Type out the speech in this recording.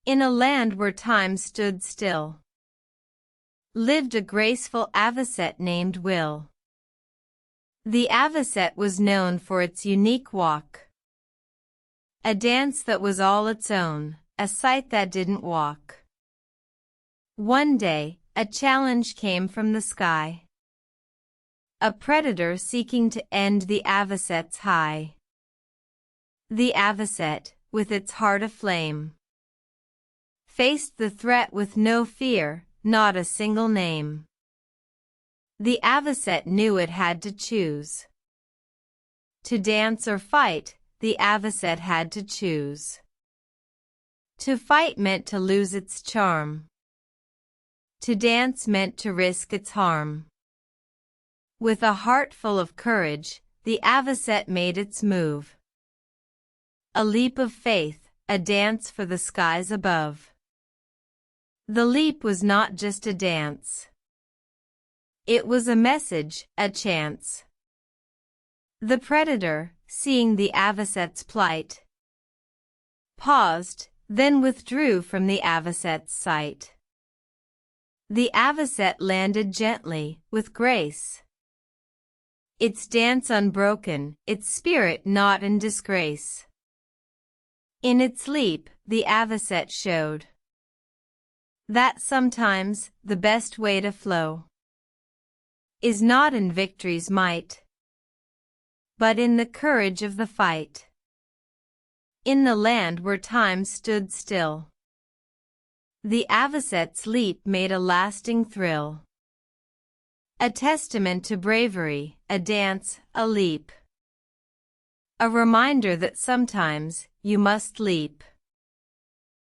In a land where time stood still, lived a graceful Avocet named Will. The Avocet was known for its unique walk, a dance that was all its own, a sight that didn't walk. One day, a challenge came from the sky, a predator seeking to end the Avocet's high. The Avocet, with its heart aflame, faced the threat with no fear, not a single name. The Avocet knew it had to choose. To dance or fight, the Avocet had to choose. To fight meant to lose its charm. To dance meant to risk its harm. With a heart full of courage, the Avocet made its move. A leap of faith, a dance for the skies above. The leap was not just a dance. It was a message, a chance. The predator, seeing the Avocet's plight, paused, then withdrew from the Avocet's sight. The Avocet landed gently, with grace, its dance unbroken, its spirit not in disgrace. In its leap, the Avocet showed that sometimes the best way to flow is not in victory's might, but in the courage of the fight. In the land where time stood still, the Avocet's leap made a lasting thrill. A testament to bravery, a dance, a leap. A reminder that sometimes you must leap.